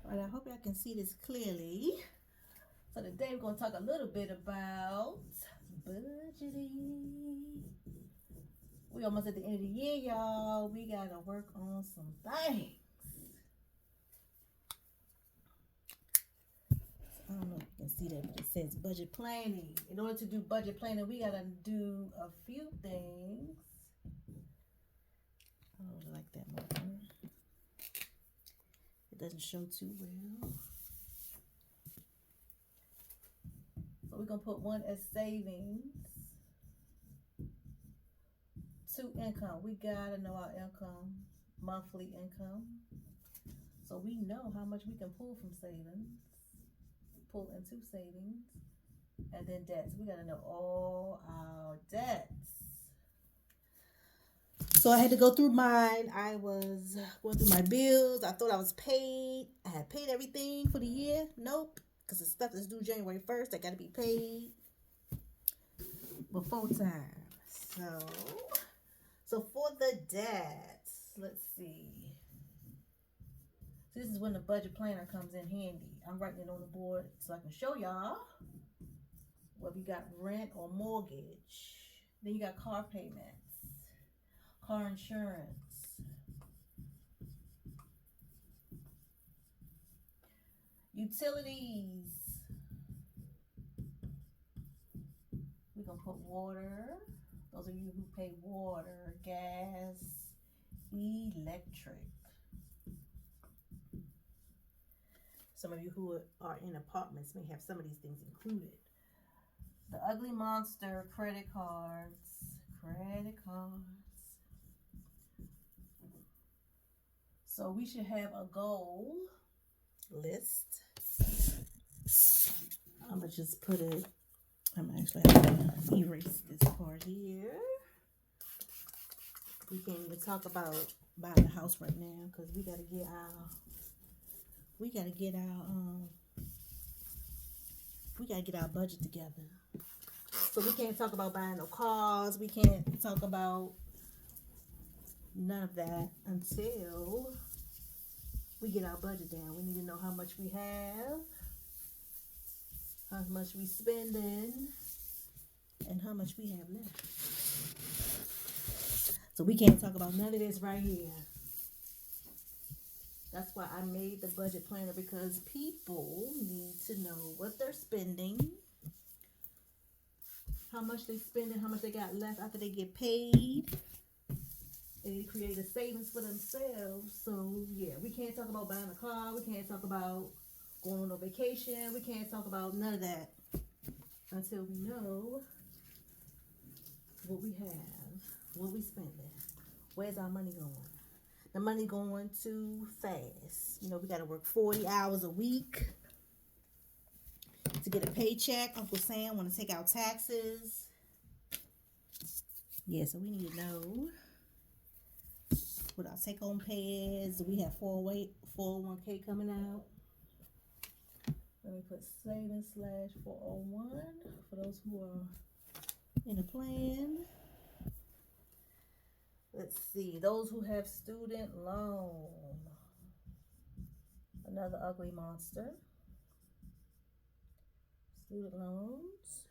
All right, I hope y'all can see this clearly. So today we're going to talk a little bit about budgeting. We almost at the end of the year, y'all. We got to work on some things. I don't know if you can see that, but it says budget planning. In order to do budget planning, we got to do a few things. I don't like that marker. It doesn't show too well. So we're going to put one as savings. 2, income. We got to know our income, monthly income. So we know how much we can pull from savings, pull into savings, and then debts. We got to know all our debts. So I had to go through mine. I was going through my bills. I thought I was paid. I had paid everything for the year. Nope. Because the stuff that's due January 1st, I got to be paid before time. So for the debts, let's see. So this is when the budget planner comes in handy. I'm writing it on the board so I can show y'all what we got: rent or mortgage. Then you got car payments, car insurance, utilities. We're going to put water. Those of you who pay water, gas, electric. Some of you who are in apartments may have some of these things included. The ugly monster, credit cards. So we should have a goal list. I'm going to just put it, I'm actually going to erase this part here. We can't even talk about buying a house right now because we got to get our budget together. So we can't talk about buying no cars. We can't talk about none of that until we get our budget down. We need to know how much we have, how much we spending, and how much we have left. So we can't talk about none of this right here. That's why I made the budget planner, because people need to know what they're spending, how much they spend, and how much they got left after they get paid. They need to create a savings for themselves. So yeah, we can't talk about buying a car. We can't talk about going on a vacation. We can't talk about none of that until we know what we have, what we spending, where's our money going. The money going too fast. You know, we got to work 40 hours a week to get a paycheck. Uncle Sam want to take out taxes. Yeah, so we need to know what our take-home pay is. We have 401k coming out. Let me put savings / 401 for those who are in a plan. Let's see, those who have student loan. Another ugly monster. Student loans.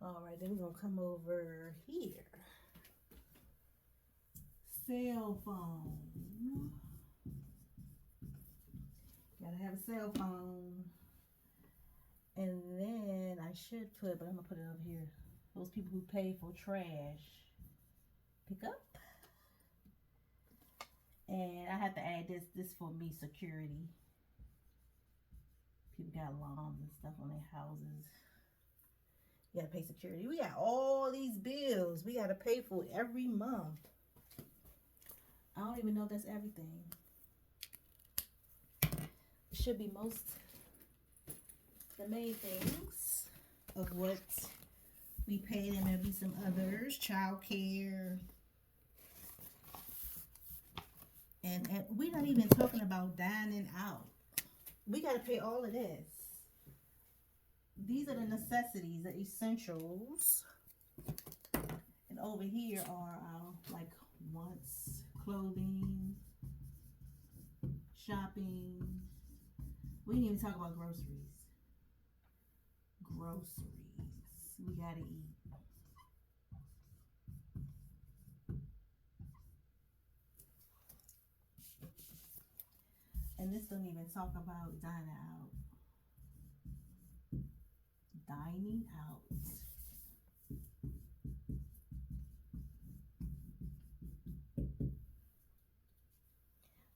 All right, then we're going to come over here. Cell phone. Gotta have a cell phone. And then I should put, but I'm going to put it over here, those people who pay for trash pickup. And I have to add this for me, security. People got alarms and stuff on their houses. You gotta pay security. We got all these bills we gotta pay for every month. I don't even know if that's everything. It should be the main things of what we pay. There may be some others, child care. And we're not even talking about dining out. We got to pay all of this. These are the necessities, the essentials. And over here are our, like, wants, clothing, shopping. We didn't even talk about groceries. Groceries. We gotta eat. And this don't even talk about dining out. Dining out.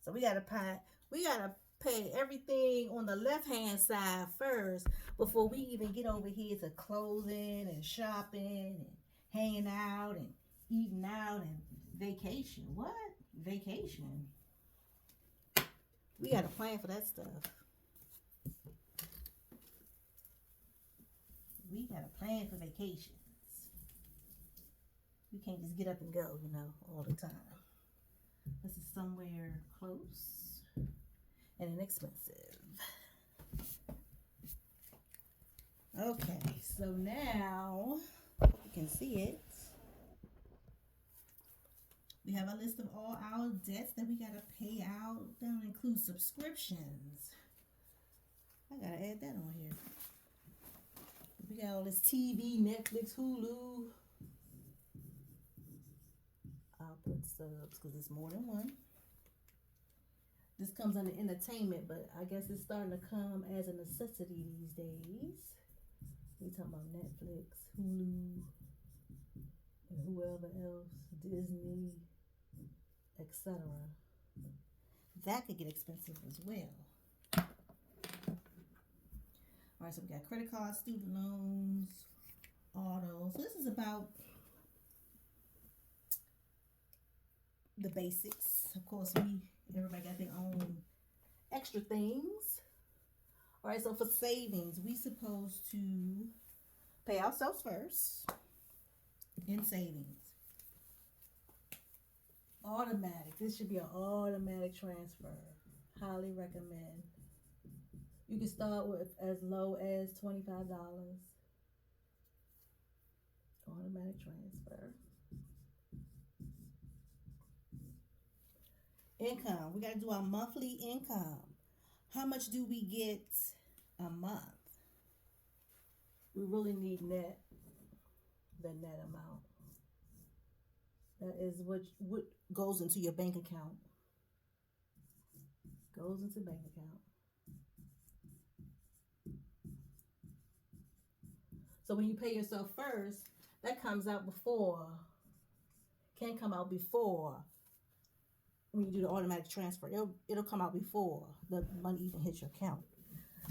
So we gotta pay everything on the left hand side first before we even get over here to clothing and shopping and hanging out and eating out and vacation. What? Vacation. We gotta plan for that stuff. We gotta plan for vacations. We can't just get up and go, all the time. This is somewhere close and inexpensive. Okay, so now you can see it. We have a list of all our debts that we gotta pay out. That don't include subscriptions. I gotta add that on here. We got all this TV, Netflix, Hulu. I'll put subs because it's more than one. This comes under entertainment, but I guess it's starting to come as a necessity these days. We talking about Netflix, Hulu, and whoever else, Disney, etc. That could get expensive as well. All right, so we got credit cards, student loans, auto. So this is about the basics. Of course, everybody got their own extra things. All right, so for savings, we supposed to pay ourselves first in savings. Automatic. This should be an automatic transfer. Highly recommend. You can start with as low as $25. Automatic transfer. Income. We got to do our monthly income. How much do we get a month? We really need the net amount. That is what goes into your bank account. Goes into bank account. So when you pay yourself first, that comes out can come out before when you do the automatic transfer. It'll come out before the money even hits your account.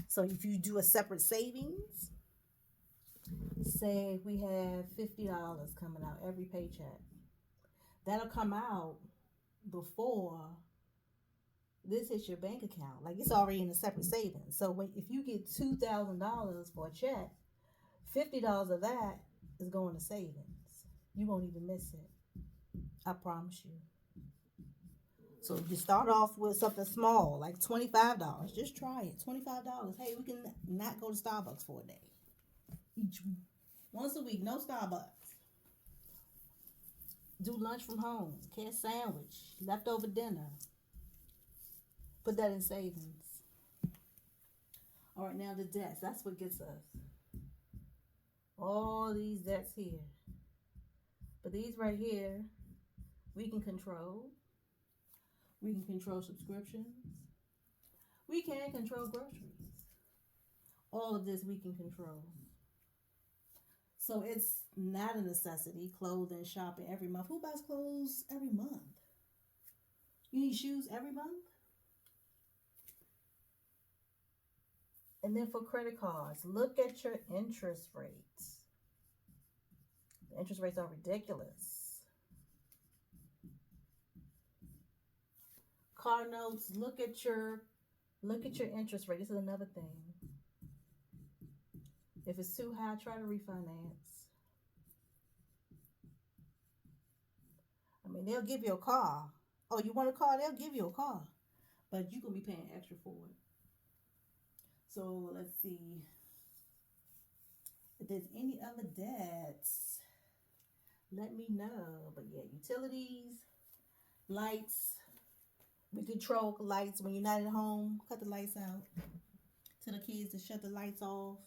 So if you do a separate savings, say we have $50 coming out every paycheck, that'll come out before this hits your bank account. Like, it's already in a separate savings. So if you get $2,000 for a check, $50 of that is going to savings. You won't even miss it. I promise you. So you start off with something small, like $25. Just try it. $25. Hey, we can not go to Starbucks for a day. Once a week, no Starbucks. Do lunch from home. Catch sandwich. Leftover dinner. Put that in savings. All right, now the debts. That's what gets us. All these debts here. But these right here, we can control. We can control subscriptions. We can control groceries. All of this we can control. So it's not a necessity. Clothing, shopping every month. Who buys clothes every month? You need shoes every month? And then for credit cards, look at your interest rates. The interest rates are ridiculous. Car notes, look at your interest rate. This is another thing. If it's too high, try to refinance. I mean, they'll give you a car. Oh, you want a car? They'll give you a car. But you're going to be paying extra for it. So let's see. If there's any other debts, let me know. But yeah, utilities, lights, We control lights when you're not at home. Cut the lights out. Tell the kids to shut the lights off.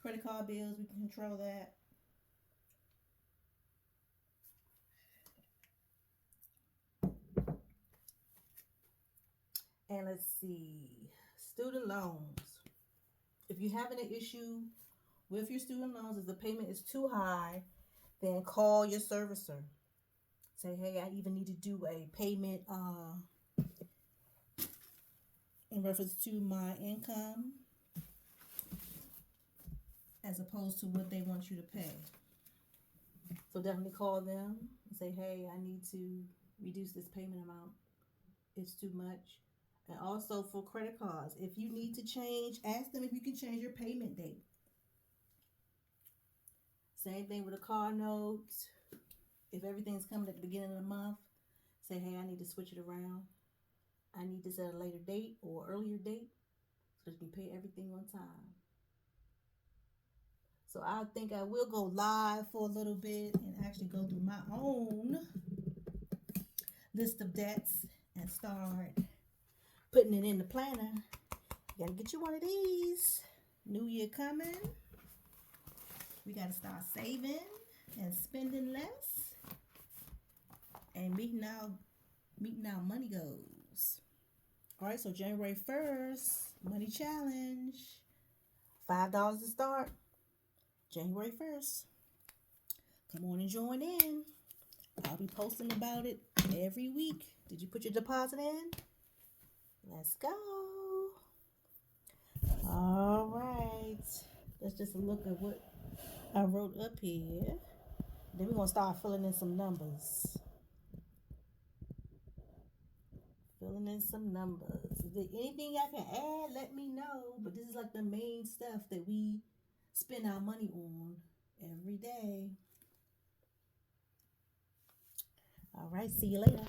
Credit card bills, we can control that. And let's see, student loans. If you're having an issue with your student loans, if the payment is too high, then call your servicer. Say, hey, I even need to do a payment in reference to my income as opposed to what they want you to pay. So definitely call them and say, hey, I need to reduce this payment amount. It's too much. And also for credit cards, if you need to change, ask them if you can change your payment date. Same thing with a car note. If everything's coming at the beginning of the month, say, hey, I need to switch it around. I need this at a later date or earlier date so that you can pay everything on time. So I think I will go live for a little bit and actually go through my own list of debts and start putting it in the planner. You gotta get you one of these. New year coming. We gotta start saving and spending less and meeting our money goals. All right, so January 1st, money challenge. $5 to start. January 1st. Come on and join in. I'll be posting about it every week. Did you put your deposit in? Let's go. All right. Let's just look at what I wrote up here. Then we're going to start filling in some numbers. Filling in some numbers. If there's anything I can add, let me know. But this is like the main stuff that we spend our money on every day. All right. See you later.